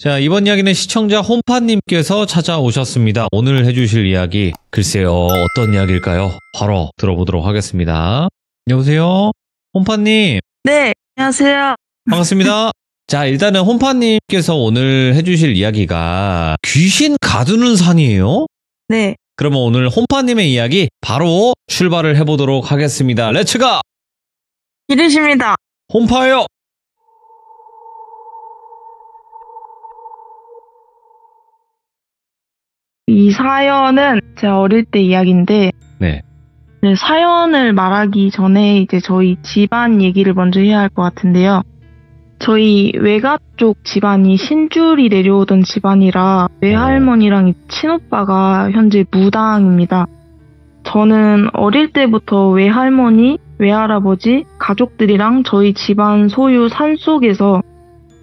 자, 이번 이야기는 시청자 홈파님께서 찾아오셨습니다. 오늘 해주실 이야기, 글쎄요, 어떤 이야기일까요? 바로 들어보도록 하겠습니다. 여보세요? 홈파님. 네, 안녕하세요. 반갑습니다. 자, 일단은 홈파님께서 오늘 해주실 이야기가 귀신 가두는 산이에요? 네. 그러면 오늘 홈파님의 이야기 바로 출발을 해보도록 하겠습니다. 렛츠가! 기르십니다. 홈파요! 이 사연은 제가 어릴 때 이야기인데, 네. 사연을 말하기 전에 이제 저희 집안 얘기를 먼저 해야 할 것 같은데요. 저희 외가 쪽 집안이 신줄이 내려오던 집안이라 외할머니랑 친오빠가 현재 무당입니다. 저는 어릴 때부터 외할머니, 외할아버지, 가족들이랑 저희 집안 소유 산속에서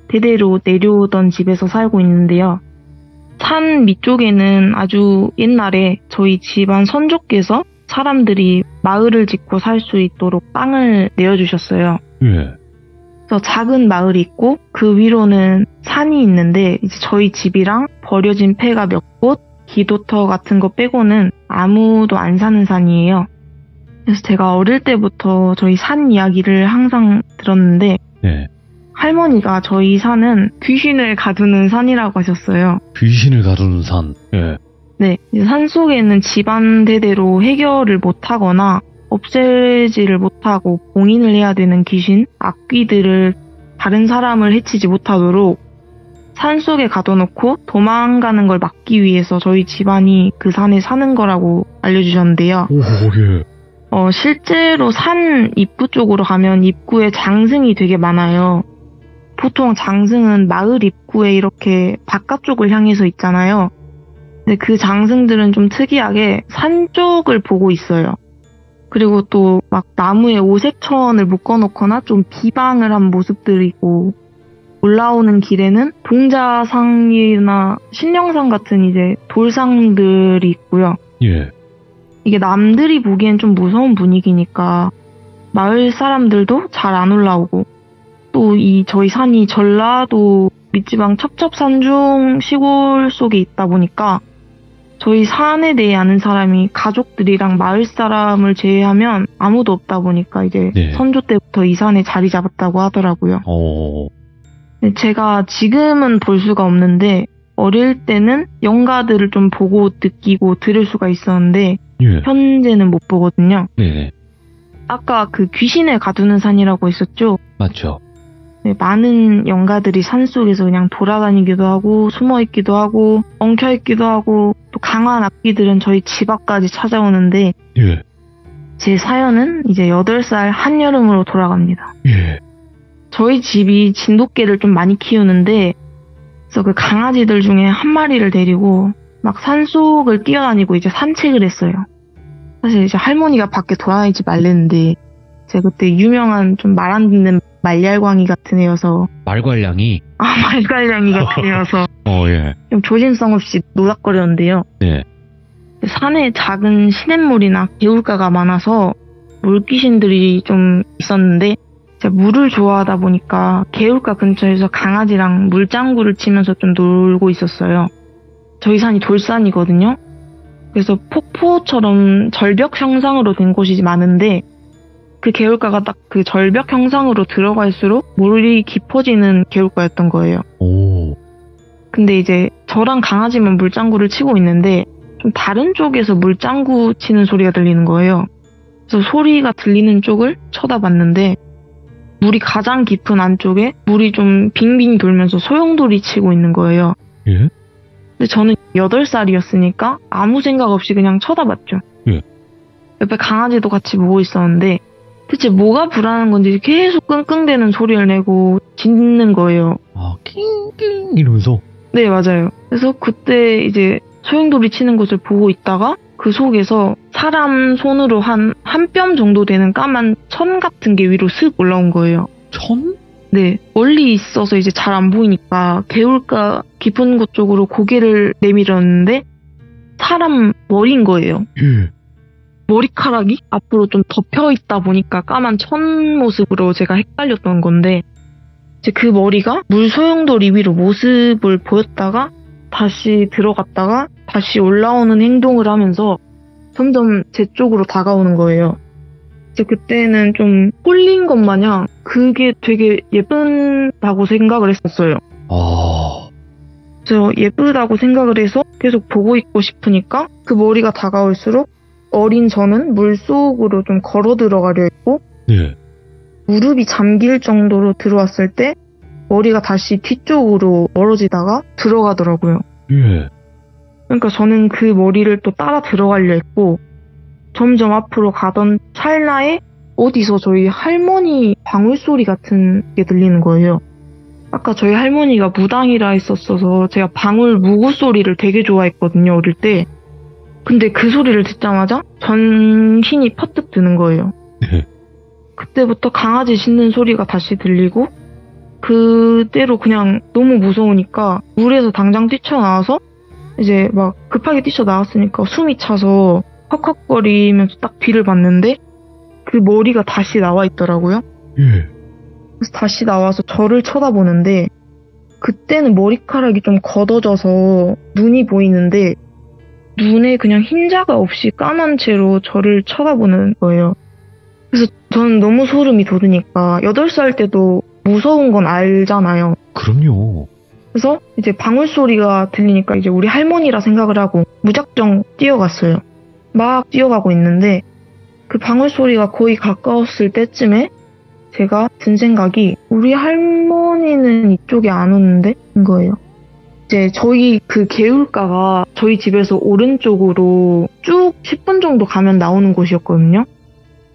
대대로 내려오던 집에서 살고 있는데요. 산 밑쪽에는 아주 옛날에 저희 집안 선조께서 사람들이 마을을 짓고 살 수 있도록 땅을 내어주셨어요. 예. 그래서 작은 마을이 있고 그 위로는 산이 있는데 이제 저희 집이랑 버려진 폐가 몇 곳, 기도터 같은 거 빼고는 아무도 안 사는 산이에요. 그래서 제가 어릴 때부터 저희 산 이야기를 항상 들었는데 네. 할머니가 저희 산은 귀신을 가두는 산이라고 하셨어요. 귀신을 가두는 산. 예. 네, 산 속에는 집안 대대로 해결을 못하거나 없애지를 못하고 봉인을 해야 되는 귀신, 악귀들을 다른 사람을 해치지 못하도록 산 속에 가둬놓고 도망가는 걸 막기 위해서 저희 집안이 그 산에 사는 거라고 알려주셨는데요. 오, 예. 실제로 산 입구 쪽으로 가면 입구에 장승이 되게 많아요. 보통 장승은 마을 입구에 이렇게 바깥쪽을 향해서 있잖아요. 근데 그 장승들은 좀 특이하게 산 쪽을 보고 있어요. 그리고 또 막 나무에 오색천을 묶어놓거나 좀 비방을 한 모습들이고, 올라오는 길에는 동자상이나 신령상 같은 이제 돌상들이 있고요. 예. 이게 남들이 보기엔 좀 무서운 분위기니까 마을 사람들도 잘 안 올라오고, 또 이 저희 산이 전라도 밑지방 첩첩산중 시골 속에 있다 보니까 저희 산에 대해 아는 사람이 가족들이랑 마을 사람을 제외하면 아무도 없다 보니까 이제 네. 선조 때부터 이 산에 자리 잡았다고 하더라고요. 제가 지금은 볼 수가 없는데 어릴 때는 영가들을 좀 보고 느끼고 들을 수가 있었는데 예. 현재는 못 보거든요. 네. 아까 그 귀신을 가두는 산이라고 했었죠? 맞죠. 네, 많은 영가들이 산속에서 그냥 돌아다니기도 하고 숨어있기도 하고 엉켜있기도 하고, 또 강한 악귀들은 저희 집 앞까지 찾아오는데, 예. 제 사연은 이제 8살 한여름으로 돌아갑니다. 예. 저희 집이 진돗개를 좀 많이 키우는데, 그래서 그 강아지들 중에 한 마리를 데리고 막 산속을 뛰어다니고 이제 산책을 했어요. 사실 이제 할머니가 밖에 돌아다니지 말랬는데 제가 그때 유명한 좀 말 안 듣는 말얄광이 같은 애여서, 말괄량이? 말괄량이 같은 애여서 예. 좀 조심성 없이 노닥거렸는데요. 네. 산에 작은 시냇물이나 개울가가 많아서 물귀신들이 좀 있었는데, 제가 물을 좋아하다 보니까 개울가 근처에서 강아지랑 물장구를 치면서 좀 놀고 있었어요. 저희 산이 돌산이거든요. 그래서 폭포처럼 절벽 형상으로 된 곳이 많은데, 그 개울가가 딱 그 절벽 형상으로 들어갈수록 물이 깊어지는 개울가였던 거예요. 오. 근데 이제 저랑 강아지만 물장구를 치고 있는데 좀 다른 쪽에서 물장구 치는 소리가 들리는 거예요. 그래서 소리가 들리는 쪽을 쳐다봤는데 물이 가장 깊은 안쪽에 물이 좀 빙빙 돌면서 소용돌이 치고 있는 거예요. 예? 근데 저는 8살이었으니까 아무 생각 없이 그냥 쳐다봤죠. 예. 옆에 강아지도 같이 보고 있었는데 대체 뭐가 불안한 건지 계속 끙끙대는 소리를 내고 짖는 거예요. 아, 낑낑 이러면서? 네, 맞아요. 그래서 그때 이제 소용돌이 치는 것을 보고 있다가 그 속에서 사람 손으로 한 뼘 정도 되는 까만 천 같은 게 위로 슥 올라온 거예요. 천? 네, 멀리 있어서 이제 잘 안 보이니까 개울가 깊은 곳 쪽으로 고개를 내밀었는데 사람 머리인 거예요. 예. 머리카락이 앞으로 좀 덮여 있다 보니까 까만 천 모습으로 제가 헷갈렸던 건데, 이제 그 머리가 물소용돌이 위로 모습을 보였다가 다시 들어갔다가 다시 올라오는 행동을 하면서 점점 제 쪽으로 다가오는 거예요. 이제 그때는 좀 홀린 것 마냥 그게 되게 예쁜다고 생각을 했었어요. 그래서 예쁘다고 생각을 해서 계속 보고 있고 싶으니까 그 머리가 다가올수록 어린 저는 물속으로 좀 걸어 들어가려 했고 네. 무릎이 잠길 정도로 들어왔을 때 머리가 다시 뒤쪽으로 멀어지다가 들어가더라고요. 예. 그러니까 저는 그 머리를 또 따라 들어가려 했고 점점 앞으로 가던 찰나에 어디서 저희 할머니 방울소리 같은 게 들리는 거예요. 아까 저희 할머니가 무당이라 했었어서 제가 방울 무구 소리를 되게 좋아했거든요, 어릴 때. 근데 그 소리를 듣자마자 전신이 퍼뜩 드는 거예요. 네. 그때부터 강아지 짖는 소리가 다시 들리고 그대로 그냥 너무 무서우니까 물에서 당장 뛰쳐나와서 이제 막 급하게 뛰쳐나왔으니까 숨이 차서 헉헉거리면서 딱 뒤를 봤는데 그 머리가 다시 나와 있더라고요. 예. 그래서 다시 나와서 저를 쳐다보는데 그때는 머리카락이 좀 걷어져서 눈이 보이는데 눈에 그냥 흰자가 없이 까만 채로 저를 쳐다보는 거예요. 그래서 저는 너무 소름이 돋으니까 8살 때도 무서운 건 알잖아요. 그럼요. 그래서 이제 방울 소리가 들리니까 이제 우리 할머니라 생각을 하고 무작정 뛰어갔어요. 막 뛰어가고 있는데 그 방울 소리가 거의 가까웠을 때쯤에 제가 든 생각이 우리 할머니는 이쪽에 안 오는데? 인 거예요. 이제 저희 그 개울가가 저희 집에서 오른쪽으로 쭉 10분 정도 가면 나오는 곳이었거든요.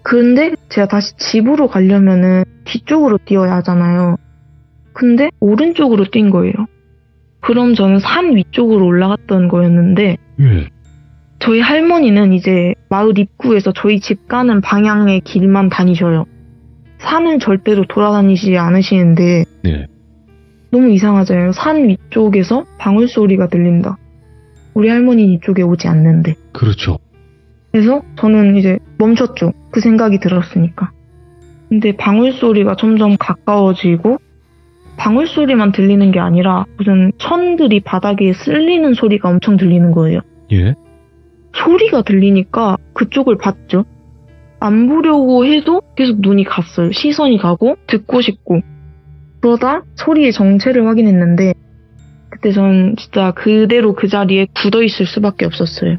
그런데 제가 다시 집으로 가려면은 뒤쪽으로 뛰어야 하잖아요. 근데 오른쪽으로 뛴 거예요. 그럼 저는 산 위쪽으로 올라갔던 거였는데 예. 저희 할머니는 이제 마을 입구에서 저희 집 가는 방향의 길만 다니셔요. 산을 절대로 돌아다니지 않으시는데 네. 너무 이상하잖아요. 산 위쪽에서 방울 소리가 들린다. 우리 할머니는 이쪽에 오지 않는데. 그렇죠. 그래서 저는 이제 멈췄죠. 그 생각이 들었으니까. 근데 방울 소리가 점점 가까워지고 방울 소리만 들리는 게 아니라 무슨 천들이 바닥에 쓸리는 소리가 엄청 들리는 거예요. 예. 소리가 들리니까 그쪽을 봤죠. 안 보려고 해도 계속 눈이 갔어요. 시선이 가고 듣고 싶고. 그러다 소리의 정체를 확인했는데 그때 전 진짜 그대로 그 자리에 굳어 있을 수밖에 없었어요.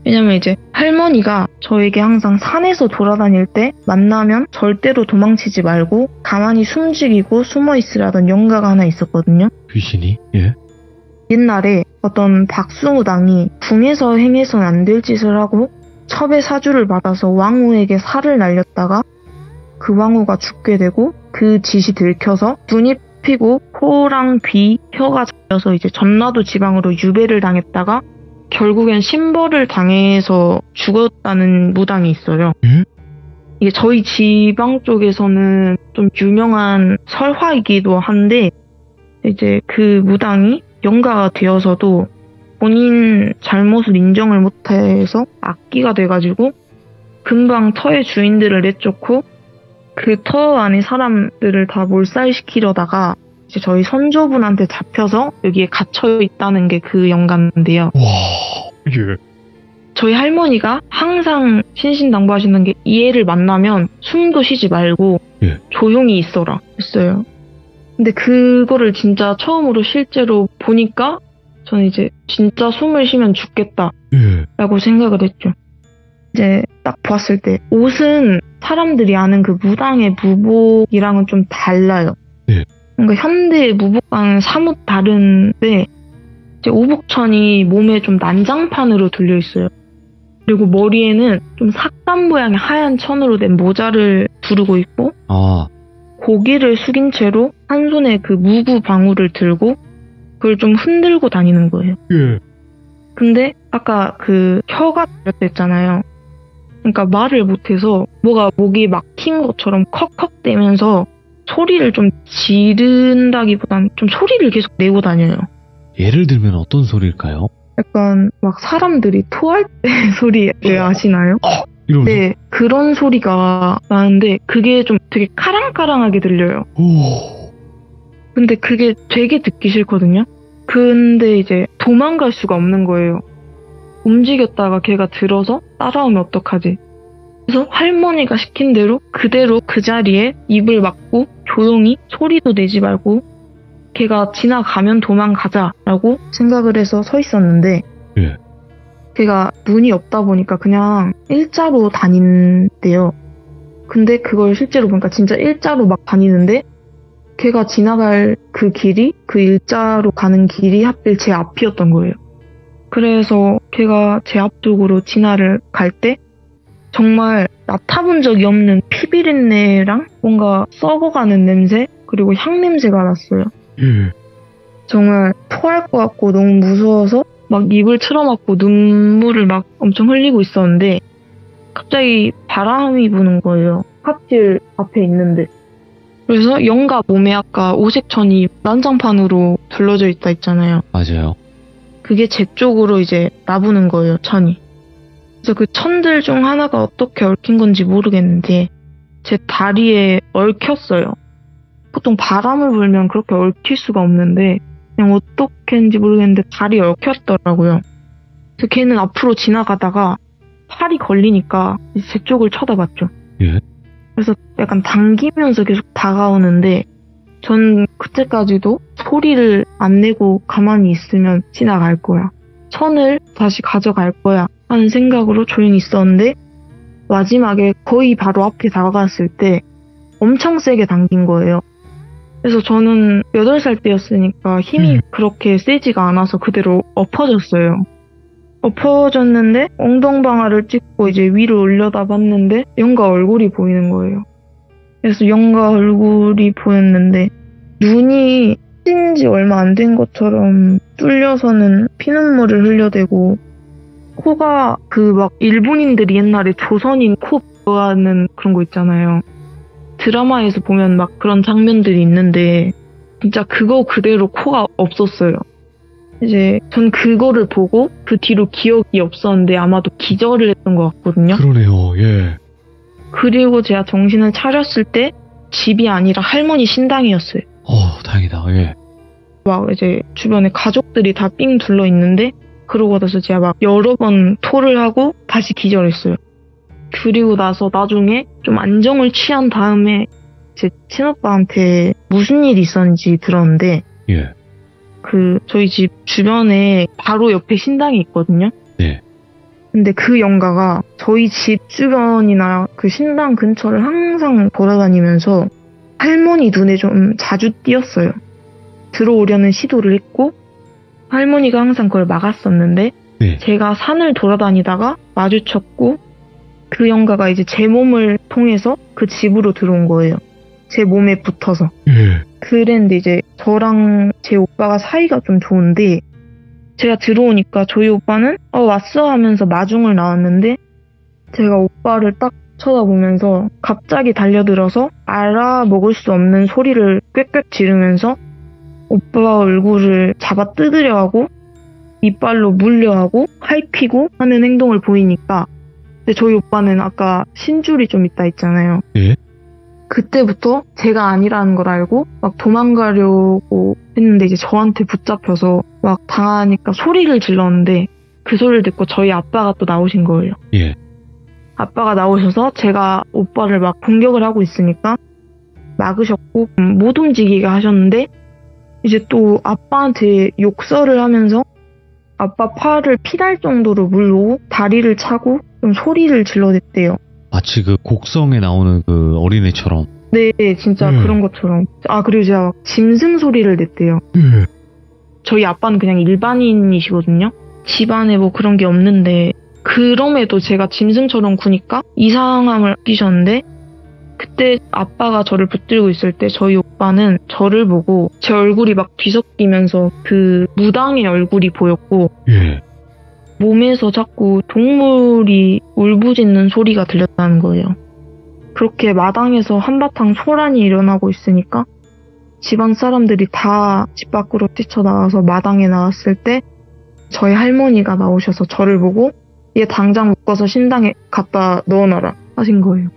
왜냐면 이제 할머니가 저에게 항상 산에서 돌아다닐 때 만나면 절대로 도망치지 말고 가만히 숨죽이고 숨어 있으라던 영가가 하나 있었거든요. 귀신이? 예. 옛날에 어떤 박수무당이 궁에서 행해서는 안 될 짓을 하고 첩의 사주를 받아서 왕후에게 살을 날렸다가 그 왕후가 죽게 되고 그 짓이 들켜서 눈이 피고 코랑 귀, 혀가 잘려서 이제 전라도 지방으로 유배를 당했다가 결국엔 신벌을 당해서 죽었다는 무당이 있어요. 이게 저희 지방 쪽에서는 좀 유명한 설화이기도 한데 이제 그 무당이 영가가 되어서도 본인 잘못을 인정을 못해서 악기가 돼가지고 금방 터의 주인들을 내쫓고 그 터 안에 사람들을 다 몰살시키려다가 이제 저희 선조분한테 잡혀서 여기에 갇혀 있다는 게 그 영가인데요. 와, 예. 저희 할머니가 항상 신신당부하시는 게 이 애를 만나면 숨도 쉬지 말고 예. 조용히 있어라 했어요. 근데 그거를 진짜 처음으로 실제로 보니까 저는 이제 진짜 숨을 쉬면 죽겠다 라고 생각을 했죠. 이제 딱 봤을 때 옷은 사람들이 아는 그 무당의 무복이랑은 좀 달라요. 네. 그러니까 현대의 무복과는 사뭇 다른데 이제 오복천이 몸에 좀 난장판으로 들려 있어요. 그리고 머리에는 좀 삭감 모양의 하얀 천으로 된 모자를 두르고 있고 고개를 숙인 채로 한 손에 그 무구 방울을 들고 그걸 좀 흔들고 다니는 거예요. 예. 근데 아까 그 혀가 들렸다 했잖아요. 그러니까 말을 못해서 뭐가 목이 막힌 것처럼 컥컥대면서 소리를 좀 지른다기보단 좀 소리를 계속 내고 다녀요. 예를 들면 어떤 소리일까요? 약간 막 사람들이 토할 때 소리 아시나요? 이러면서? 네, 그런 소리가 나는데 그게 좀 되게 카랑카랑하게 들려요. 오. 근데 그게 되게 듣기 싫거든요. 근데 이제 도망갈 수가 없는 거예요. 움직였다가 걔가 들어서 따라오면 어떡하지? 그래서 할머니가 시킨 대로 그대로 그 자리에 입을 막고 조용히 소리도 내지 말고 걔가 지나가면 도망가자라고 생각을 해서 서 있었는데 예. 걔가 눈이 없다 보니까 그냥 일자로 다닌대요. 근데 그걸 실제로 보니까 진짜 일자로 막 다니는데 걔가 지나갈 그 길이, 그 일자로 가는 길이 하필 제 앞이었던 거예요. 그래서 걔가 제 앞쪽으로 지나를 갈 때 정말 맡아본 적이 없는 피비린내랑 뭔가 썩어가는 냄새 그리고 향냄새가 났어요. 정말 토할 것 같고 너무 무서워서 막 입을 틀어막고 눈물을 막 엄청 흘리고 있었는데 갑자기 바람이 부는 거예요. 삽질 앞에 있는데. 그래서 영가 몸에 아까 오색천이 난장판으로 둘러져 있다 있잖아요. 맞아요. 그게 제 쪽으로 이제 나부는 거예요, 천이. 그래서 그 천들 중 하나가 어떻게 얽힌 건지 모르겠는데 제 다리에 얽혔어요. 보통 바람을 불면 그렇게 얽힐 수가 없는데 그냥 어떻게 했는지 모르겠는데 다리에 얽혔더라고요. 그래서 걔는 앞으로 지나가다가 팔이 걸리니까 제 쪽을 쳐다봤죠. 예. 그래서 약간 당기면서 계속 다가오는데 전 그때까지도 소리를 안 내고 가만히 있으면 지나갈 거야. 천을 다시 가져갈 거야 하는 생각으로 조용히 있었는데 마지막에 거의 바로 앞에 다가갔을 때 엄청 세게 당긴 거예요. 그래서 저는 8살 때였으니까 힘이 그렇게 세지가 않아서 그대로 엎어졌어요. 엎어졌는데 엉덩방아를 찍고 이제 위로 올려다 봤는데 영가 얼굴이 보이는 거예요. 그래서 영가 얼굴이 보였는데 눈이 찐 지 얼마 안 된 것처럼 뚫려서는 피눈물을 흘려대고 코가 그 막 일본인들이 옛날에 조선인 코 좋아하는 그런 거 있잖아요. 드라마에서 보면 막 그런 장면들이 있는데 진짜 그거 그대로 코가 없었어요. 이제 전 그거를 보고 그 뒤로 기억이 없었는데 아마도 기절을 했던 것 같거든요. 그러네요. 예. 그리고 제가 정신을 차렸을 때 집이 아니라 할머니 신당이었어요. 다행이다. 예. 막 이제 주변에 가족들이 다 삥 둘러 있는데 그러고 나서 제가 막 여러 번 토를 하고 다시 기절했어요. 그리고 나서 나중에 좀 안정을 취한 다음에 제 친오빠한테 무슨 일이 있었는지 들었는데 예. 저희 집 주변에 바로 옆에 신당이 있거든요. 네. 근데 그 영가가 저희 집 주변이나 그 신당 근처를 항상 돌아다니면서 할머니 눈에 좀 자주 띄었어요. 들어오려는 시도를 했고 할머니가 항상 그걸 막았었는데 네. 제가 산을 돌아다니다가 마주쳤고 그 영가가 이제 제 몸을 통해서 그 집으로 들어온 거예요. 제 몸에 붙어서. 예. 그랬는데 이제 저랑 제 오빠가 사이가 좀 좋은데 제가 들어오니까 저희 오빠는 왔어 하면서 마중을 나왔는데 제가 오빠를 딱 쳐다보면서 갑자기 달려들어서 알아먹을 수 없는 소리를 꽥꽥 지르면서 오빠 얼굴을 잡아 뜯으려 하고 이빨로 물려 하고 핥히고 하는 행동을 보이니까 근데 저희 오빠는 아까 신줄이 좀 있다 했잖아요. 예. 그때부터 제가 아니라는 걸 알고 막 도망가려고 했는데 이제 저한테 붙잡혀서 막 당하니까 소리를 질렀는데 그 소리를 듣고 저희 아빠가 또 나오신 거예요. 예. 아빠가 나오셔서 제가 오빠를 막 공격을 하고 있으니까 막으셨고 못 움직이게 하셨는데 이제 또 아빠한테 욕설을 하면서 아빠 팔을 피날 정도로 물고 다리를 차고 좀 소리를 질러댔대요. 마치 그 곡성에 나오는 그 어린애처럼. 네, 진짜 그런 것처럼. 그리고 제가 짐승 소리를 냈대요. 저희 아빠는 그냥 일반인이시거든요. 집안에 뭐 그런 게 없는데 그럼에도 제가 짐승처럼 구니까 이상함을 느끼셨는데 그때 아빠가 저를 붙들고 있을 때 저희 오빠는 저를 보고 제 얼굴이 막 뒤섞이면서 그 무당의 얼굴이 보였고 예. 몸에서 자꾸 동물이 울부짖는 소리가 들렸다는 거예요. 그렇게 마당에서 한바탕 소란이 일어나고 있으니까 집안 사람들이 다 집 밖으로 뛰쳐나와서 마당에 나왔을 때 저희 할머니가 나오셔서 저를 보고 얘 당장 묶어서 신당에 갖다 넣어놔라 하신 거예요.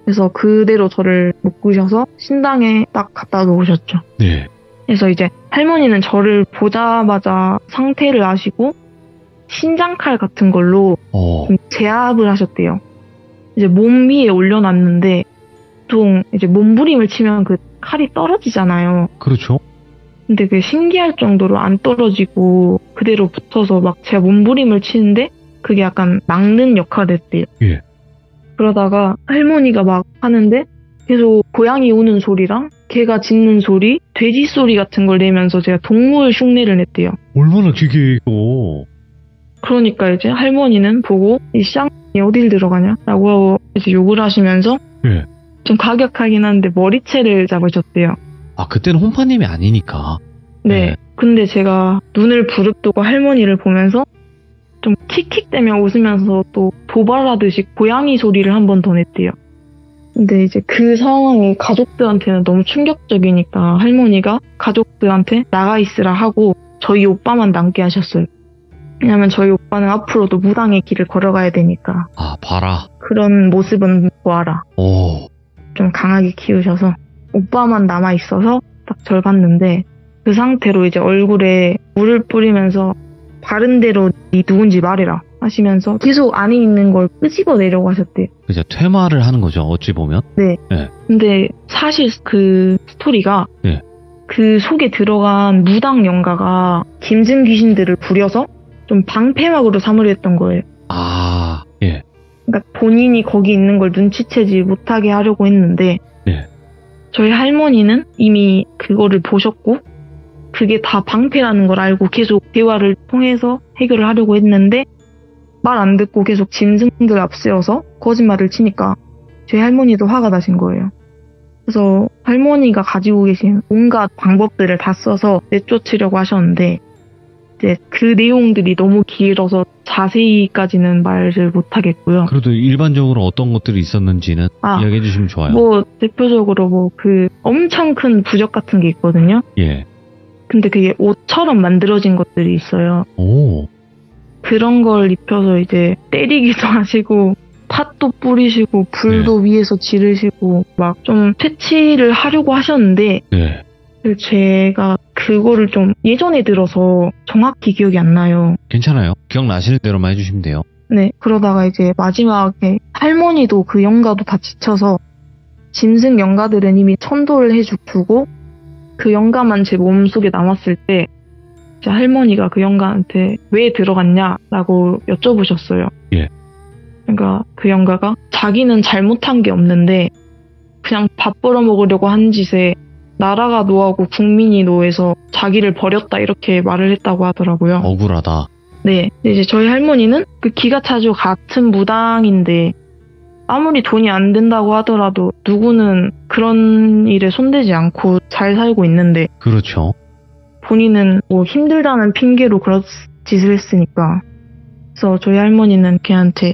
그래서 그대로 저를 묶으셔서 신당에 딱 갖다 놓으셨죠. 네. 그래서 이제 할머니는 저를 보자마자 상태를 아시고 신장칼 같은 걸로 좀 제압을 하셨대요. 이제 몸 위에 올려놨는데 보통 이제 몸부림을 치면 그 칼이 떨어지잖아요. 그렇죠. 근데 그게 신기할 정도로 안 떨어지고 그대로 붙어서 막 제가 몸부림을 치는데 그게 약간 막는 역할을 했대요. 예. 그러다가 할머니가 막 하는데 계속 고양이 우는 소리랑 개가 짖는 소리, 돼지 소리 같은 걸 내면서 제가 동물 흉내를 냈대요. 얼마나 기게 이거. 그러니까 이제 할머니는 보고 이 쌍이 어딜 들어가냐라고 이제 욕을 하시면서 예. 좀 가격하긴 한데 머리채를 잡으셨대요. 아, 그때는 혼파님이 아니니까. 네. 근데 제가 눈을 부릅뜨고 할머니를 보면서 좀 킥킥대며 웃으면서 또 도발하듯이 고양이 소리를 한 번 더 냈대요. 근데 이제 그 상황이 가족들한테는 너무 충격적이니까 할머니가 가족들한테 나가 있으라 하고 저희 오빠만 남게 하셨어요. 왜냐면 저희 오빠는 앞으로도 무당의 길을 걸어가야 되니까. 아, 봐라. 그런 모습은 보아라. 오. 좀 강하게 키우셔서 오빠만 남아 있어서 딱 절 봤는데 그 상태로 이제 얼굴에 물을 뿌리면서 바른 대로 네 누군지 말해라 하시면서 계속 안에 있는 걸 끄집어내려고 하셨대요. 그죠. 퇴마를 하는 거죠. 어찌 보면. 네. 네. 근데 사실 그 스토리가 네. 그 속에 들어간 무당 영가가 짐승 귀신들을 부려서 좀 방패막으로 삼으려 했던 거예요. 아, 예. 그러니까 본인이 거기 있는 걸 눈치채지 못하게 하려고 했는데 네. 저희 할머니는 이미 그거를 보셨고 그게 다 방패라는 걸 알고 계속 대화를 통해서 해결을 하려고 했는데 말 안 듣고 계속 짐승들 앞세워서 거짓말을 치니까 저희 할머니도 화가 나신 거예요. 그래서 할머니가 가지고 계신 온갖 방법들을 다 써서 내쫓으려고 하셨는데 이제 그 내용들이 너무 길어서 자세히까지는 말을 못 하겠고요. 그래도 일반적으로 어떤 것들이 있었는지는 이야기해 주시면 좋아요. 뭐 대표적으로 뭐 그 엄청 큰 부적 같은 게 있거든요. 예. 근데 그게 옷처럼 만들어진 것들이 있어요. 오. 그런 걸 입혀서 이제 때리기도 하시고 팥도 뿌리시고 불도 위에서 지르시고 막 좀 퇴치를 하려고 하셨는데 네. 제가 그거를 좀 예전에 들어서 정확히 기억이 안 나요. 괜찮아요. 기억나시는 대로만 해주시면 돼요. 네. 그러다가 이제 마지막에 할머니도 그 영가도 다 지쳐서 짐승 영가들은 이미 천도를 해주고 그 영가만 제 몸속에 남았을 때 제 할머니가 그 영가한테 왜 들어갔냐라고 여쭤보셨어요. 예. 그러니까 그 영가가 자기는 잘못한 게 없는데 그냥 밥 벌어먹으려고 한 짓에 나라가 노하고 국민이 노해서 자기를 버렸다 이렇게 말을 했다고 하더라고요. 억울하다. 네. 이제 저희 할머니는 그 기가차주 같은 무당인데 아무리 돈이 안 된다고 하더라도 누구는 그런 일에 손대지 않고 잘 살고 있는데 그렇죠. 본인은 뭐 힘들다는 핑계로 그런 짓을 했으니까. 그래서 저희 할머니는 걔한테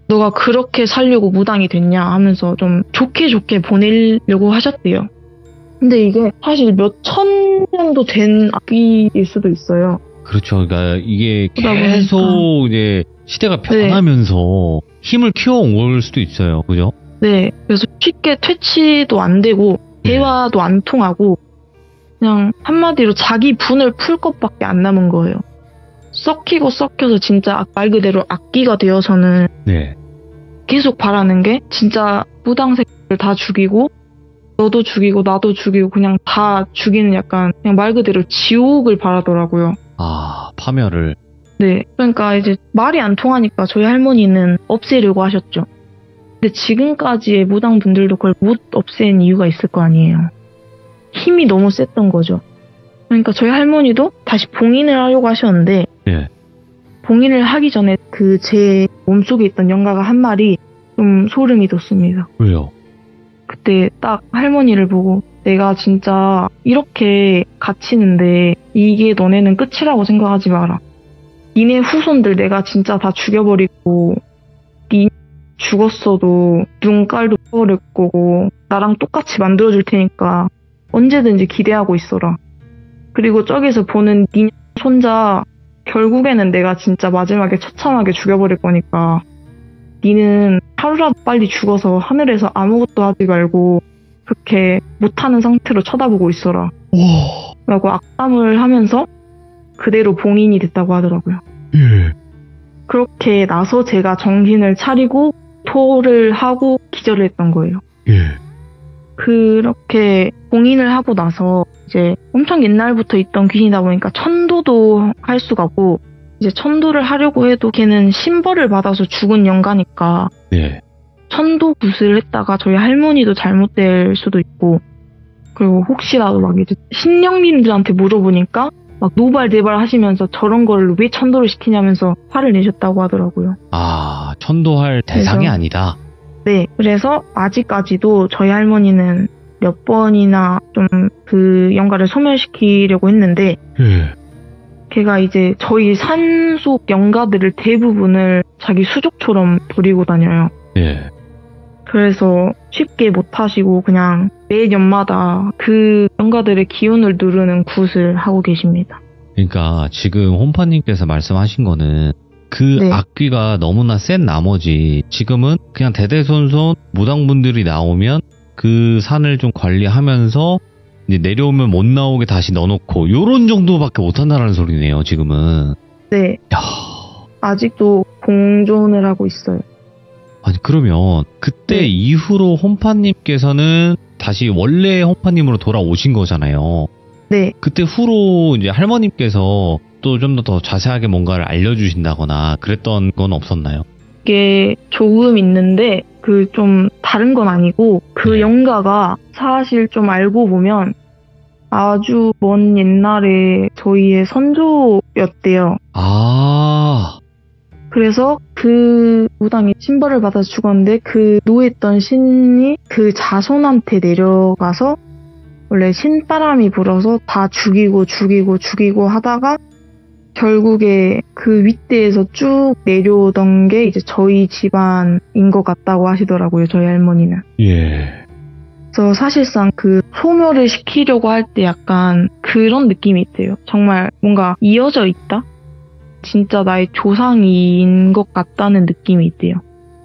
너가 그렇게 살려고 무당이 됐냐 하면서 좀 좋게 보내려고 하셨대요. 근데 이게 사실 몇 천 년도 된 악기일 수도 있어요. 그렇죠. 그러니까 이게 그러다 계속 보니까. 이제 시대가 변하면서 힘을 키워온 걸 수도 있어요. 그죠? 네. 그래서 쉽게 퇴치도 안 되고 대화도 안 통하고 그냥 한마디로 자기 분을 풀 것밖에 안 남은 거예요. 썩히고 썩혀서 진짜 말 그대로 악기가 되어서는 네. 계속 바라는 게 진짜 무당새끼를 다 죽이고 너도 죽이고 나도 죽이고 그냥 다 죽이는 약간 그냥 말 그대로 지옥을 바라더라고요. 아, 파멸을. 네. 그러니까 이제 말이 안 통하니까 저희 할머니는 없애려고 하셨죠. 근데 지금까지의 무당분들도 그걸 못 없앤 이유가 있을 거 아니에요. 힘이 너무 셌던 거죠. 그러니까 저희 할머니도 다시 봉인을 하려고 하셨는데 예. 봉인을 하기 전에 그 제 몸속에 있던 영가가 한 말이 좀 소름이 돋습니다. 왜요? 그때 딱 할머니를 보고 내가 진짜 이렇게 갇히는데 이게 너네는 끝이라고 생각하지 마라. 니네 후손들 내가 진짜 다 죽여버리고 니 죽었어도 눈깔도 뽑아버릴 거고 나랑 똑같이 만들어줄 테니까 언제든지 기대하고 있어라. 그리고 저기서 보는 니 손자 결국에는 내가 진짜 마지막에 처참하게 죽여버릴 거니까 니는 하루라도 빨리 죽어서 하늘에서 아무것도 하지 말고 그렇게 못하는 상태로 쳐다보고 있어라. 와. 라고 악담을 하면서 그대로 봉인이 됐다고 하더라고요. 예. 그렇게 나서 제가 정신을 차리고 토를 하고 기절을 했던 거예요. 예. 그렇게 봉인을 하고 나서 이제 엄청 옛날부터 있던 귀신이다 보니까 천도도 할 수가 없고, 이제 천도를 하려고 해도 걔는 신벌을 받아서 죽은 영가니까 네. 천도 굿을 했다가 저희 할머니도 잘못될 수도 있고, 그리고 혹시라도 막 이제 신령님들한테 물어보니까 막 노발대발 하시면서 저런 거를 왜 천도를 시키냐면서 화를 내셨다고 하더라고요. 아, 천도할 대상이 그래서- 아니다. 네, 그래서 아직까지도 저희 할머니는 몇 번이나 좀 그 영가를 소멸시키려고 했는데, 예. 걔가 이제 저희 산속 영가들을 대부분을 자기 수족처럼 버리고 다녀요. 예. 그래서 쉽게 못 하시고 그냥 매년마다 그 영가들의 기운을 누르는 굿을 하고 계십니다. 그러니까 지금 홈파님께서 말씀하신 거는 그 네. 악귀가 너무나 센 나머지 지금은 그냥 대대손손 무당분들이 나오면 그 산을 좀 관리하면서 이제 내려오면 못 나오게 다시 넣어놓고 요런 정도밖에 못한다는 소리네요, 지금은. 네, 야, 아직도 공존을 하고 있어요. 아니 그러면 그때 네. 이후로 홈파님께서는 다시 원래 홈파님으로 돌아오신 거잖아요. 네, 그때 후로 이제 할머님께서 또 좀 더 자세하게 뭔가를 알려주신다거나 그랬던 건 없었나요? 이게 조금 있는데 그 좀 다른 건 아니고, 그 네. 영가가 사실 좀 알고 보면 아주 먼 옛날에 저희의 선조였대요. 아, 그래서 그 무당이 신벌을 받아서 죽었는데 그 노했던 신이 그 자손한테 내려가서 원래 신바람이 불어서 다 죽이고 하다가 결국에 그 윗대에서 쭉 내려오던 게 이제 저희 집안인 것 같다고 하시더라고요, 저희 할머니는. 예. 그래서 사실상 그 소멸을 시키려고 할 때 약간 그런 느낌이 있대요. 정말 뭔가 이어져 있다? 진짜 나의 조상인 것 같다는 느낌이 있대요.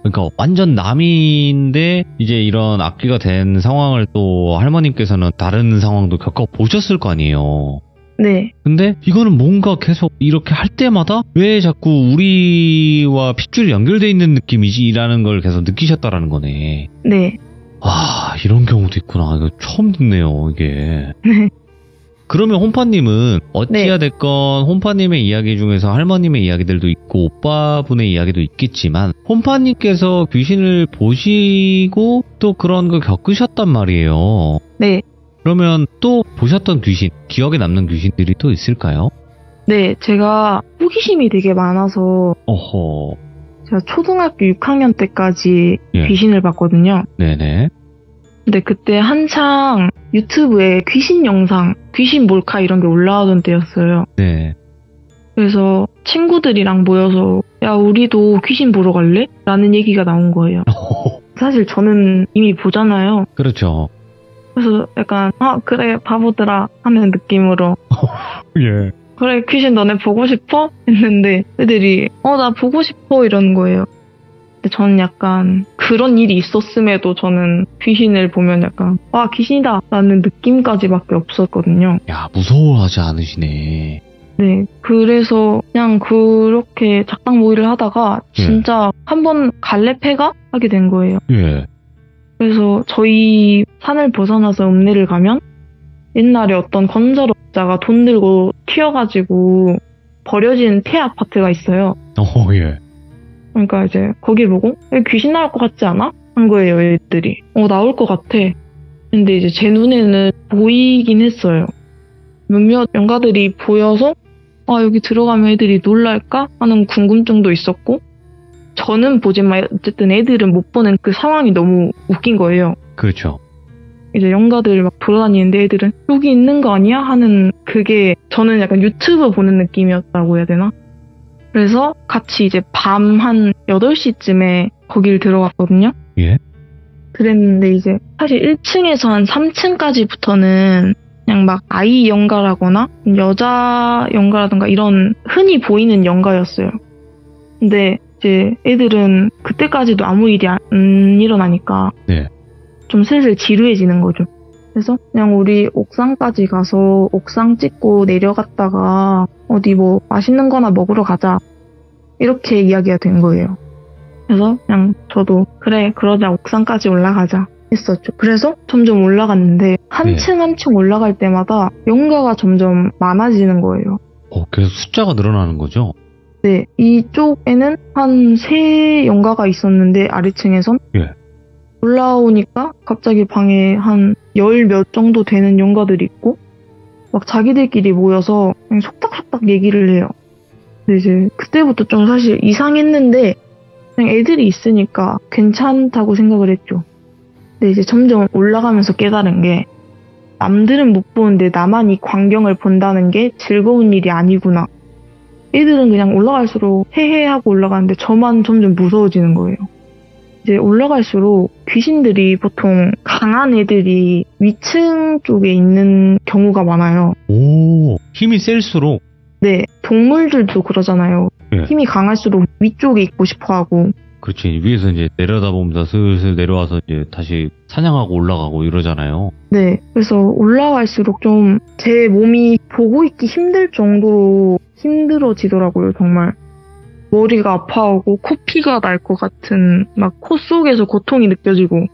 그러니까 완전 남인데 이제 이런 악귀가 된 상황을 또 할머님께서는 다른 상황도 겪어보셨을 거 아니에요. 네, 근데 이거는 뭔가 계속 이렇게 할 때마다 왜 자꾸 우리와 핏줄이 연결돼 있는 느낌이지라는 걸 계속 느끼셨다라는 거네. 네, 아, 이런 경우도 있구나. 이거 처음 듣네요, 이게. 네. 그러면 홈파님은 어찌야 됐건 홈파님의 이야기 중에서 할머님의 이야기들도 있고 오빠분의 이야기도 있겠지만 홈파님께서 귀신을 보시고 또 그런 걸 겪으셨단 말이에요. 네. 그러면 또 보셨던 귀신, 기억에 남는 귀신들이 또 있을까요? 네, 제가 호기심이 되게 많아서 어허, 제가 초등학교 6학년 때까지 예. 귀신을 봤거든요. 네네. 근데 그때 한창 유튜브에 귀신 영상, 귀신 몰카 이런 게 올라오던 때였어요. 네. 그래서 친구들이랑 모여서 야, 우리도 귀신 보러 갈래? 라는 얘기가 나온 거예요. 사실 저는 이미 보잖아요. 그렇죠. 그래서 약간 그래 바보들아 하는 느낌으로 예. 그래 귀신 너네 보고 싶어? 했는데 애들이 나 보고 싶어 이러는 거예요. 근데 저는 약간 그런 일이 있었음에도 저는 귀신을 보면 약간 귀신이다 라는 느낌까지밖에 없었거든요. 야, 무서워하지 않으시네. 네, 그래서 그냥 그렇게 작당 모의를 하다가 진짜 한번 갈래패가 하게 된 거예요. 예. 그래서 저희 산을 벗어나서 읍내를 가면 옛날에 어떤 건설업자가 돈 들고 튀어가지고 버려진 폐 아파트가 있어요. 예. 그러니까 이제 거길 보고 여기 귀신 나올 것 같지 않아? 한 거예요, 애들이. 나올 것 같아. 근데 이제 제 눈에는 보이긴 했어요. 몇몇 영가들이 보여서 여기 들어가면 애들이 놀랄까? 하는 궁금증도 있었고, 저는 보지만 어쨌든 애들은 못 보는 그 상황이 너무 웃긴 거예요. 그렇죠. 이제 영가들 막 돌아다니는데 애들은 여기 있는 거 아니야? 하는 그게 저는 약간 유튜브 보는 느낌이었다고 해야 되나? 그래서 같이 이제 밤 한 8시쯤에 거길 들어갔거든요. 예. 그랬는데 이제 사실 1층에서 한 3층까지부터는 그냥 막 아이 영가라거나 여자 영가라든가 이런 흔히 보이는 영가였어요. 근데 이제 애들은 그때까지도 아무 일이 안 일어나니까 네. 좀 슬슬 지루해지는 거죠. 그래서 그냥 우리 옥상까지 가서 옥상 찍고 내려갔다가 어디 뭐 맛있는 거나 먹으러 가자. 이렇게 이야기가 된 거예요. 그래서 그냥 저도 그래 그러자 옥상까지 올라가자 했었죠. 그래서 점점 올라갔는데 한 층 한 층 올라갈 때마다 연가가 점점 많아지는 거예요. 계속 숫자가 늘어나는 거죠? 네, 이쪽에는 한 3연가가 있었는데 아래층에선 예. 올라오니까 갑자기 방에 한 10몇 정도 되는 연가들이 있고 막 자기들끼리 모여서 그냥 속닥속닥 얘기를 해요. 근데 이제 그때부터 좀 사실 이상했는데 그냥 애들이 있으니까 괜찮다고 생각을 했죠. 근데 이제 점점 올라가면서 깨달은 게 남들은 못 보는데 나만 이 광경을 본다는 게 즐거운 일이 아니구나. 애들은 그냥 올라갈수록 헤헤하고 올라가는데 저만 점점 무서워지는 거예요. 이제 올라갈수록 귀신들이 보통 강한 애들이 위층 쪽에 있는 경우가 많아요. 오, 힘이 셀수록? 네, 동물들도 그러잖아요. 네. 힘이 강할수록 위쪽에 있고 싶어 하고. 그렇지. 위에서 이제 내려다보면서 슬슬 내려와서 이제 다시 사냥하고 올라가고 이러잖아요. 네, 그래서 올라갈수록 좀 제 몸이 보고 있기 힘들 정도로 힘들어지더라고요, 정말. 머리가 아파하고 코피가 날 것 같은 막 코 속에서 고통이 느껴지고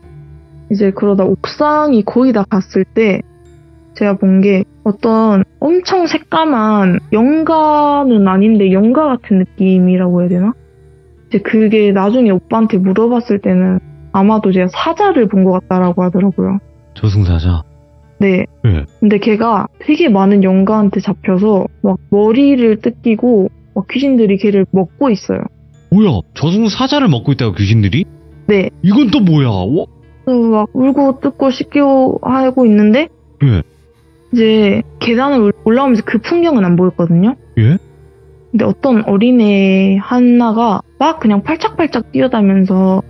이제 그러다 옥상이 거의 다 갔을 때 제가 본 게 어떤 엄청 새까만 연가는 아닌데 연가 같은 느낌이라고 해야 되나? 이제 그게 나중에 오빠한테 물어봤을 때는 아마도 제가 사자를 본 것 같다라고 하더라고요. 저승사자? 네. 네. 근데 걔가 되게 많은 연가한테 잡혀서 막 머리를 뜯기고 막 귀신들이 걔를 먹고 있어요. 뭐야? 저승사자를 먹고 있다고 귀신들이? 네. 이건 또 뭐야? 그래서 막 울고 뜯고 씻고 하고 있는데 예. 이제 계단을 올라오면서 그 풍경은 안 보였거든요. 예? 근데 어떤 어린애 하나가 막 그냥 팔짝팔짝 뛰어다니면서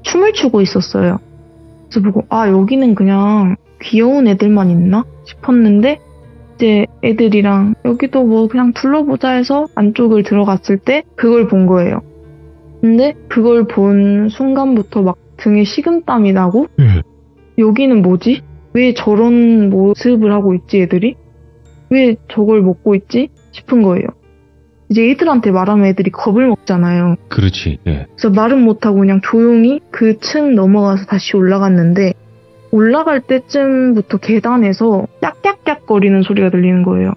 춤을 추고 있었어요. 그래서 보고 여기는 그냥 귀여운 애들만 있나 싶었는데 이제 애들이랑 여기도 뭐 그냥 둘러보자 해서 안쪽을 들어갔을 때 그걸 본 거예요. 근데 그걸 본 순간부터 막 등에 식은땀이 나고 여기는 뭐지? 왜 저런 모습을 하고 있지 애들이? 왜 저걸 먹고 있지? 싶은 거예요. 이제 애들한테 말하면 애들이 겁을 먹잖아요. 그렇지. 예. 그래서 말은 못하고 그냥 조용히 그 층 넘어가서 다시 올라갔는데 올라갈 때쯤부터 계단에서 깍깍깍 거리는 소리가 들리는 거예요.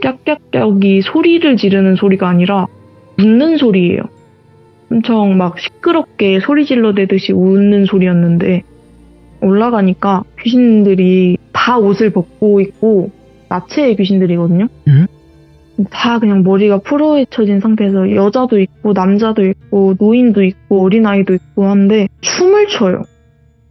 깍깍깍이 소리를 지르는 소리가 아니라 웃는 소리예요. 엄청 막 시끄럽게 소리 질러대듯이 웃는 소리였는데 올라가니까 귀신들이 다 옷을 벗고 있고 나체의 귀신들이거든요. 예? 다 그냥 머리가 풀어헤쳐진 상태에서 여자도 있고 남자도 있고 노인도 있고 어린아이도 있고 한데 춤을 춰요.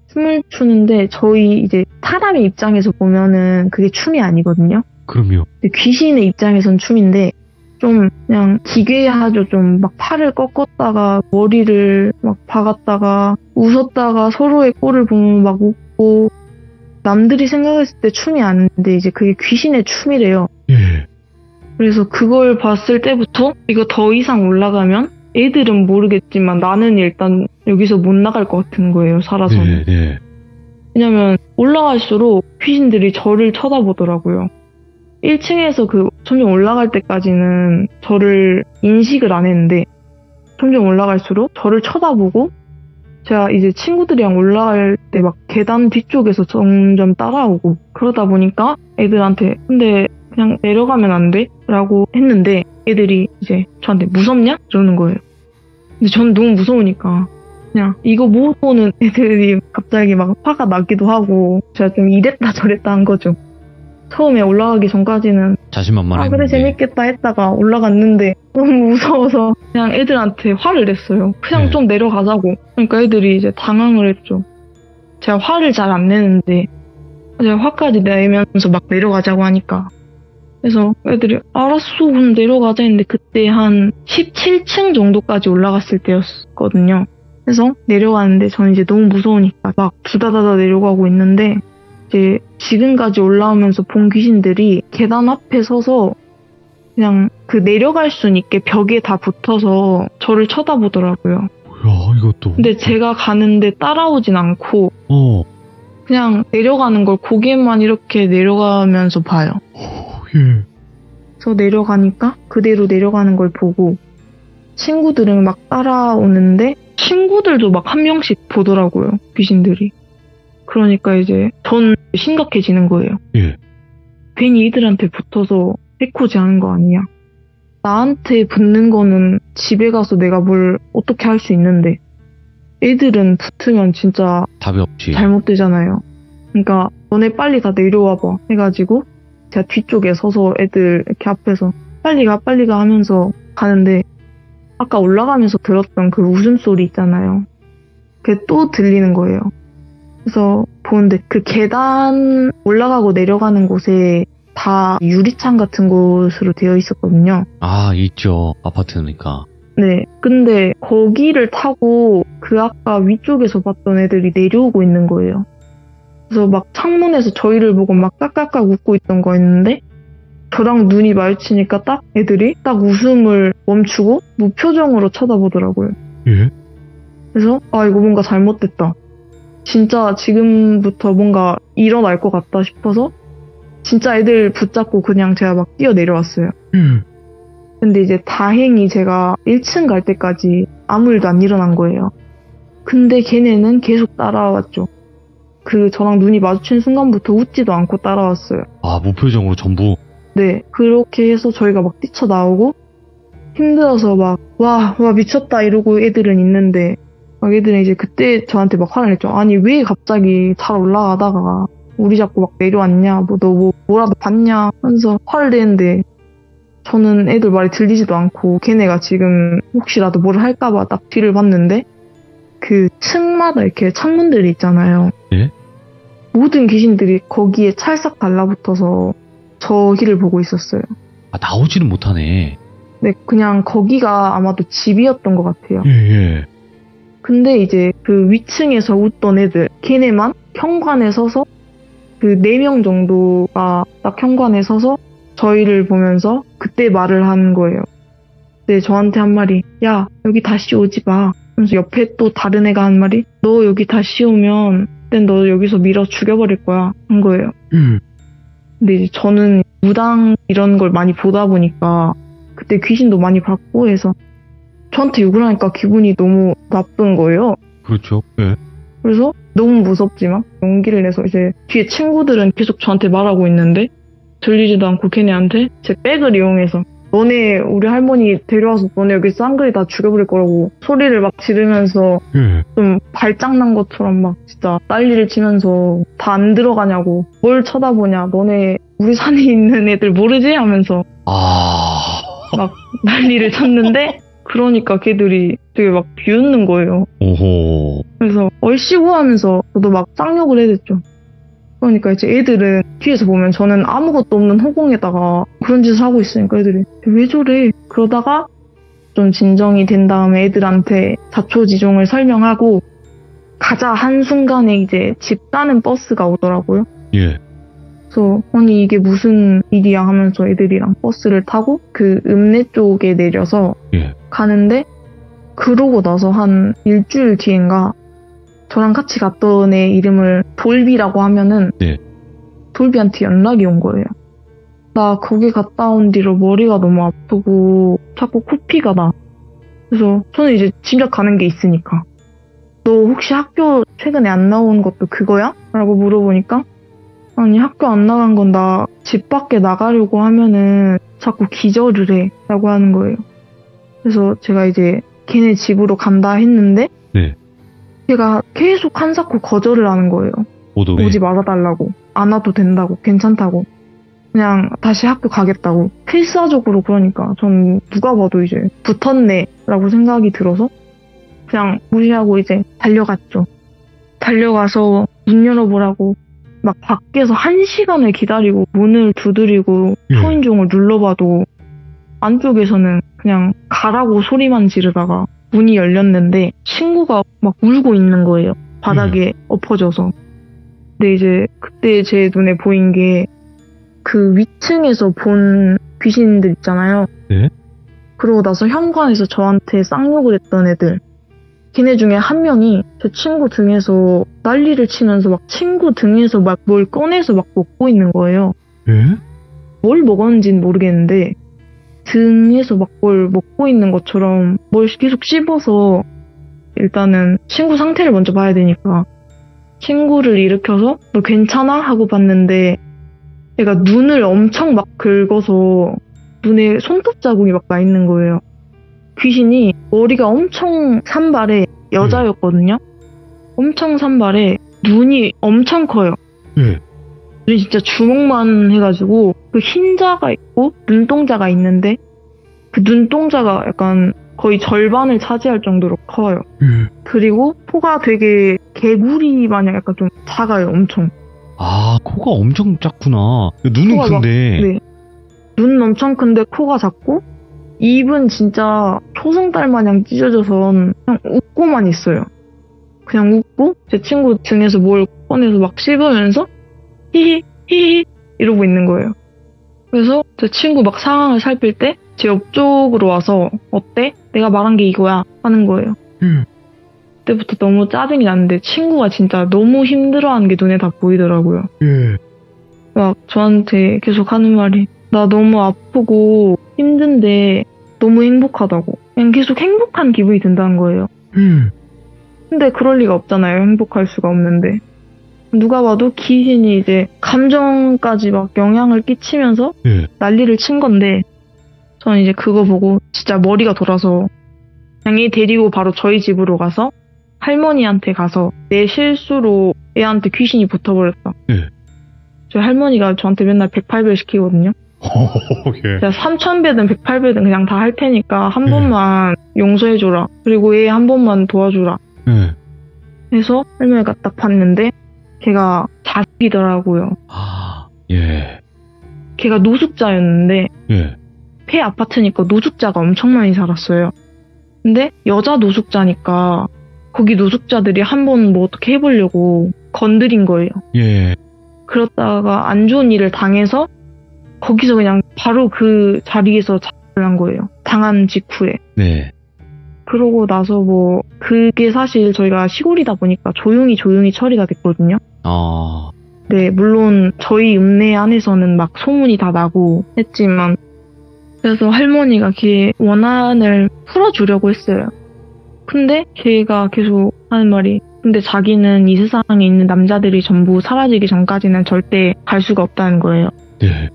춤을 추는데 저희 이제 사람의 입장에서 보면은 그게 춤이 아니거든요. 그럼요. 귀신의 입장에선 춤인데 좀 그냥 기괴하죠. 좀 막 팔을 꺾었다가 머리를 막 박았다가 웃었다가 서로의 꼴을 보면 막 웃고 남들이 생각했을 때 춤이 아닌데 이제 그게 귀신의 춤이래요. 예. 그래서 그걸 봤을 때부터 이거 더 이상 올라가면 애들은 모르겠지만 나는 일단 여기서 못 나갈 것 같은 거예요. 살아서는. 네. 왜냐면 올라갈수록 귀신들이 저를 쳐다보더라고요. 1층에서 점점 올라갈 때까지는 저를 인식을 안 했는데 점점 올라갈수록 저를 쳐다보고 제가 이제 친구들이랑 올라갈 때 막 계단 뒤쪽에서 점점 따라오고 그러다 보니까 애들한테 근데 그냥 내려가면 안 돼? 라고 했는데 애들이 이제 저한테 무섭냐? 이러는 거예요. 근데 저는 너무 무서우니까 그냥 이거 못 보는 애들이 갑자기 막 화가 나기도 하고 제가 좀 이랬다 저랬다 한 거죠. 처음에 올라가기 전까지는 자신만만했는데 그래 재밌겠다 했다가 올라갔는데 너무 무서워서 그냥 애들한테 화를 냈어요. 그냥 좀 내려가자고. 그러니까 애들이 이제 당황을 했죠. 제가 화를 잘 안 내는데 제가 화까지 내면서 막 내려가자고 하니까 그래서 애들이 알았어 그럼 내려가자 했는데 그때 한 17층 정도까지 올라갔을 때였거든요. 그래서 내려가는데 저는 이제 너무 무서우니까 막 두다다다 내려가고 있는데 이제 지금까지 올라오면서 본 귀신들이 계단 앞에 서서 그냥 그 내려갈 수 있게 벽에 다 붙어서 저를 쳐다보더라고요. 뭐야 이것도. 근데 제가 가는데 따라오진 않고 그냥 내려가는 걸 고개만 이렇게 내려가면서 봐요. 예. 그래서 내려가니까 그대로 내려가는 걸 보고 친구들은 막 따라오는데 친구들도 막 한 명씩 보더라고요. 귀신들이. 그러니까 이제 전 심각해지는 거예요. 예. 괜히 애들한테 붙어서 해코지 하는 거 아니야. 나한테 붙는 거는 집에 가서 내가 뭘 어떻게 할 수 있는데 애들은 붙으면 진짜 답이 없지. 잘못되잖아요. 그러니까 너네 빨리 다 내려와봐 해가지고 제가 뒤쪽에 서서 애들 이렇게 앞에서 빨리 가 하면서 가는데 아까 올라가면서 들었던 그 웃음소리 있잖아요. 그게 또 들리는 거예요. 그래서 보는데 그 계단 올라가고 내려가는 곳에 다 유리창 같은 곳으로 되어 있었거든요. 아, 있죠. 아파트니까. 네. 근데 거기를 타고 그 아까 위쪽에서 봤던 애들이 내려오고 있는 거예요. 그래서 막 창문에서 저희를 보고 막 깔깔깔 웃고 있던 거였는데 저랑 눈이 마주치니까 딱 애들이 딱 웃음을 멈추고 무표정으로 쳐다보더라고요. 예. 그래서 아 이거 뭔가 잘못됐다. 진짜 지금부터 뭔가 일어날 것 같다 싶어서 진짜 애들 붙잡고 그냥 제가 막 뛰어내려왔어요. 근데 이제 다행히 제가 1층 갈 때까지 아무 일도 안 일어난 거예요. 근데 걔네는 계속 따라왔죠. 그 저랑 눈이 마주친 순간부터 웃지도 않고 따라왔어요. 아, 무표정으로 전부. 네, 그렇게 해서 저희가 막 뛰쳐나오고 힘들어서 막 와 미쳤다 이러고 애들은 있는데 막 애들은 이제 그때 저한테 막 화를 냈죠. 아니 왜 갑자기 잘 올라가다가 우리 자꾸 막 내려왔냐, 뭐 너 뭐라도 봤냐 하면서 화를 내는데 저는 애들 말이 들리지도 않고 걔네가 지금 혹시라도 뭘 할까봐 딱 뒤를 봤는데 그 층마다 이렇게 창문들이 있잖아요. 예? 모든 귀신들이 거기에 찰싹 달라붙어서 저희를 보고 있었어요. 아, 나오지는 못하네. 네, 그냥 거기가 아마도 집이었던 것 같아요. 예. 근데 이제 그 위층에서 웃던 애들, 걔네만 현관에 서서 그 4명 정도가 딱 현관에 서서 저희를 보면서 그때 말을 하는 거예요. 근데 저한테 한 말이, 야, 여기 다시 오지 마. 그래서 옆에 또 다른 애가 한 말이, 너 여기 다시 오면 그땐 너 여기서 밀어 죽여버릴 거야. 한 거예요. 근데 이제 저는 무당 이런 걸 많이 보다 보니까 그때 귀신도 많이 봤고 해서 저한테 욕을 하니까 기분이 너무 나쁜 거예요. 그렇죠. 예. 그래서 너무 무섭지만 용기를 내서 이제 뒤에 친구들은 계속 저한테 말하고 있는데 들리지도 않고 걔네한테 제 백을 이용해서 너네 우리 할머니 데려와서 너네 여기 쌍그리 다 죽여버릴 거라고 소리를 막 지르면서 예. 좀 발장난 것처럼 막 진짜 난리를 치면서 다 안 들어가냐고 뭘 쳐다보냐 너네 우리 산에 있는 애들 모르지? 하면서 아. 막 난리를 쳤는데 그러니까 걔들이 되게 막 비웃는 거예요. 오호. 그래서 얼씨구 하면서 저도 막 쌍욕을 해댔죠. 그러니까 이제 애들은 뒤에서 보면 저는 아무것도 없는 허공에다가 그런 짓을 하고 있으니까 애들이 왜 저래? 그러다가 좀 진정이 된 다음에 애들한테 자초지종을 설명하고 가자 한순간에 이제 집 가는 버스가 오더라고요. 예. 그래서 아니 이게 무슨 일이야 하면서 애들이랑 버스를 타고 그 읍내 쪽에 내려서 예. 가는데 그러고 나서 한 일주일 뒤인가 저랑 같이 갔던 애 이름을 돌비라고 하면은 네. 돌비한테 연락이 온 거예요. 나 거기 갔다 온 뒤로 머리가 너무 아프고 자꾸 코피가 나. 그래서 저는 이제 진작 가는 게 있으니까 너 혹시 학교 최근에 안 나온 것도 그거야? 라고 물어보니까 아니 학교 안 나간 건 나 집 밖에 나가려고 하면은 자꾸 기절을 해 라고 하는 거예요. 그래서 제가 이제 걔네 집으로 간다 했는데 네. 걔가 계속 한사코 거절을 하는 거예요. 오지 말아달라고. 안 와도 된다고. 괜찮다고. 그냥 다시 학교 가겠다고. 필사적으로 그러니까 전 누가 봐도 이제 붙었네 라고 생각이 들어서 그냥 무시하고 이제 달려갔죠. 달려가서 문 열어보라고 막 밖에서 1시간을 기다리고 문을 두드리고 초인종을 눌러봐도 안쪽에서는 그냥 가라고 소리만 지르다가 문이 열렸는데 친구가 막 울고 있는 거예요. 바닥에 엎어져서. 근데 이제 그때 제 눈에 보인 게 그 위층에서 본 귀신들 있잖아요. 네? 그러고 나서 현관에서 저한테 쌍욕을 했던 애들. 걔네 중에 한 명이 제 친구 등에서 난리를 치면서 막 친구 등에서 막 뭘 꺼내서 막 먹고 있는 거예요. 예? 뭘 먹었는지는 모르겠는데 등에서 막 뭘 먹고 있는 것처럼 뭘 계속 씹어서 일단은 친구 상태를 먼저 봐야 되니까 친구를 일으켜서 너 괜찮아? 하고 봤는데 얘가 눈을 엄청 막 긁어서 눈에 손톱 자국이 막 나 있는 거예요. 귀신이 머리가 엄청 산발해 여자였거든요. 엄청 산발해 눈이 엄청 커요. 예. 눈이 진짜 주먹만 해가지고 그 흰자가 있고 눈동자가 있는데 그 눈동자가 약간 거의 절반을 차지할 정도로 커요. 그리고 코가 되게 개구리 마냥 약간 좀 작아요. 엄청. 아, 코가 엄청 작구나. 눈은 코가 큰데. 네. 눈은 엄청 큰데 코가 작고 입은 진짜 초승달 마냥 찢어져서 그냥 웃고만 있어요. 그냥 웃고 제 친구 등에서 뭘 꺼내서 막 씹으면서 히히 히히 이러고 있는 거예요. 그래서 제 친구 막 상황을 살필 때 제 옆쪽으로 와서 어때? 내가 말한 게 이거야 하는 거예요. 그때부터 너무 짜증이 났는데 친구가 진짜 너무 힘들어하는 게 눈에 다 보이더라고요. 예. 막 저한테 계속 하는 말이 나 너무 아프고 힘든데 너무 행복하다고. 그냥 계속 행복한 기분이 든다는 거예요. 근데 그럴 리가 없잖아요. 행복할 수가 없는데. 누가 봐도 귀신이 이제 감정까지 막 영향을 끼치면서 예. 난리를 친 건데 저는 이제 그거 보고 진짜 머리가 돌아서 그냥 얘 데리고 바로 저희 집으로 가서 할머니한테 가서 내 실수로 애한테 귀신이 붙어버렸다. 예. 저희 할머니가 저한테 맨날 108배 시키거든요. 예. 제가 3000배든 108배든 그냥 다 할 테니까 한 번만 용서해줘라. 그리고 얘 한 번만 도와줘라. 그래서 할머니가 딱 봤는데 걔가 자식이더라고요. 아, 예. 걔가 노숙자였는데 예. 폐 아파트니까 노숙자가 엄청 많이 살았어요. 근데 여자 노숙자니까 거기 노숙자들이 한번 뭐 어떻게 해보려고 건드린 거예요. 예. 그러다가 안 좋은 일을 당해서 거기서 그냥 바로 그 자리에서 자살을 한 거예요. 당한 직후에. 네. 그러고 나서 뭐 그게 사실 저희가 시골이다 보니까 조용히 처리가 됐거든요. 아. 네, 물론 저희 읍내 안에서는 막 소문이 다 나고 했지만 그래서 할머니가 걔 원한을 풀어주려고 했어요. 근데 걔가 계속 하는 말이 근데 자기는 이 세상에 있는 남자들이 전부 사라지기 전까지는 절대 갈 수가 없다는 거예요. 네.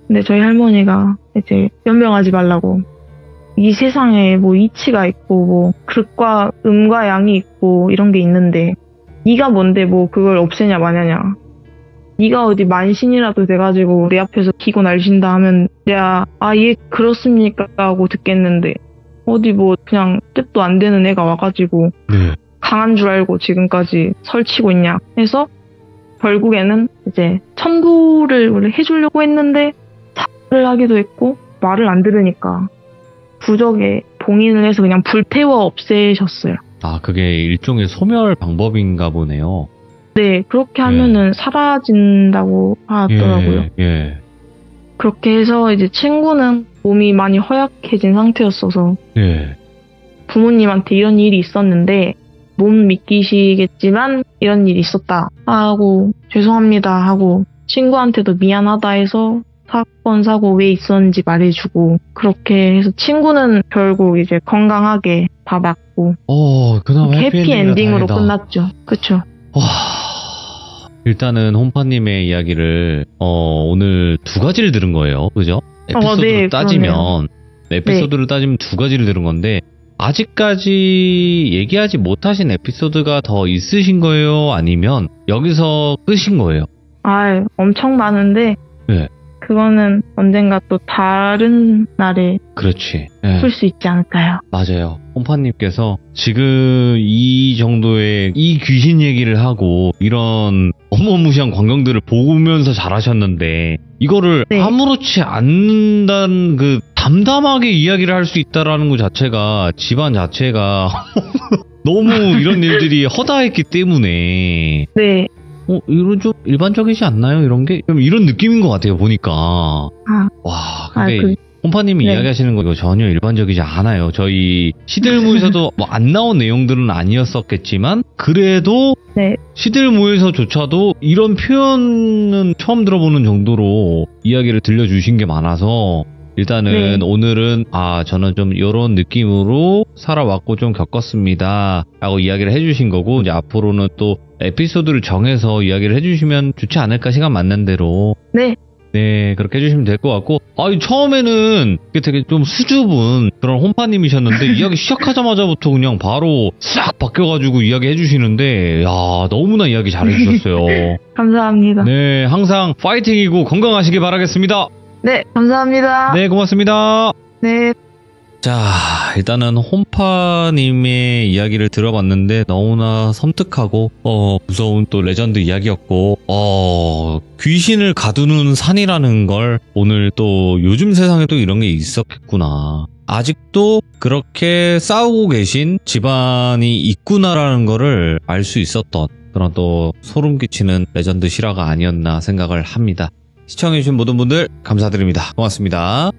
근데 저희 할머니가 이제 연명하지 말라고 이 세상에 뭐 이치가 있고 뭐 극과 음과 양이 있고 이런 게 있는데 네가 뭔데 뭐 그걸 없애냐 마냐냐. 네가 어디 만신이라도 돼가지고 내 앞에서 기고 날씬다 하면 내가 아 얘 그렇습니까 하고 듣겠는데 어디 뭐 그냥 뜻도 안 되는 애가 와가지고 네. 강한 줄 알고 지금까지 설치고 있냐 해서 결국에는 이제 천부를 해주려고 했는데 사를 하기도 했고 말을 안 들으니까 부적에 봉인을 해서 그냥 불태워 없애셨어요. 아, 그게 일종의 소멸 방법인가 보네요. 네, 그렇게 하면은 사라진다고 하더라고요. 예. 그렇게 해서 이제 친구는 몸이 많이 허약해진 상태였어서 예. 부모님한테 이런 일이 있었는데 못 믿기시겠지만 이런 일이 있었다 하고 죄송합니다 하고 친구한테도 미안하다 해서 사건 사고 왜 있었는지 말해주고 그렇게 해서 친구는 결국 이제 건강하게 다 낫고 그나마 해피 엔딩으로 끝났죠. 그쵸? 와, 일단은 홈파님의 이야기를 오늘 두 가지를 들은 거예요. 그죠? 에피소드로 네, 따지면 에피소드를 따지면 두 가지를 들은 건데 아직까지 얘기하지 못하신 에피소드가 더 있으신 거예요? 아니면 여기서 끝인 거예요? 아, 엄청 많은데 네. 그거는 언젠가 또 다른 날에 그렇지. 네. 풀 수 있지 않을까요? 맞아요. 홈파님께서 지금 이 정도의 이 귀신 얘기를 하고 이런 어마무시한 광경들을 보면서 잘하셨는데 이거를 네. 아무렇지 않는다는 그 담담하게 이야기를 할 수 있다라는 것 자체가 집안 자체가 너무 이런 일들이 허다했기 때문에 네. 이런 좀 일반적이지 않나요? 이런 게 좀 이런 느낌인 것 같아요. 보니까. 와, 근데 홈파님이 네. 이야기하시는 거 이거 전혀 일반적이지 않아요. 저희 시들무에서도 뭐 안 나온 내용들은 아니었었겠지만 그래도 네. 시들무에서조차도 이런 표현은 처음 들어보는 정도로 이야기를 들려주신 게 많아서 일단은 네. 오늘은 저는 좀 이런 느낌으로 살아왔고 좀 겪었습니다 라고 이야기를 해주신 거고, 이제 앞으로는 또 에피소드를 정해서 이야기를 해주시면 좋지 않을까, 시간 맞는 대로. 네. 네, 그렇게 해주시면 될 것 같고, 처음에는 되게 좀 수줍은 그런 홈파님이셨는데, 이야기 시작하자마자부터 그냥 바로 싹 바뀌어가지고 이야기 해주시는데, 야, 너무나 이야기 잘해주셨어요. 감사합니다. 네, 항상 파이팅이고 건강하시길 바라겠습니다. 네, 감사합니다. 네, 고맙습니다. 네. 자, 일단은 홈파님의 이야기를 들어봤는데 너무나 섬뜩하고 무서운 또 레전드 이야기였고, 귀신을 가두는 산이라는 걸 오늘 또 요즘 세상에 또 이런 게 있었겠구나, 아직도 그렇게 싸우고 계신 집안이 있구나라는 거를 알 수 있었던 그런 또 소름 끼치는 레전드 실화가 아니었나 생각을 합니다. 시청해주신 모든 분들 감사드립니다. 고맙습니다.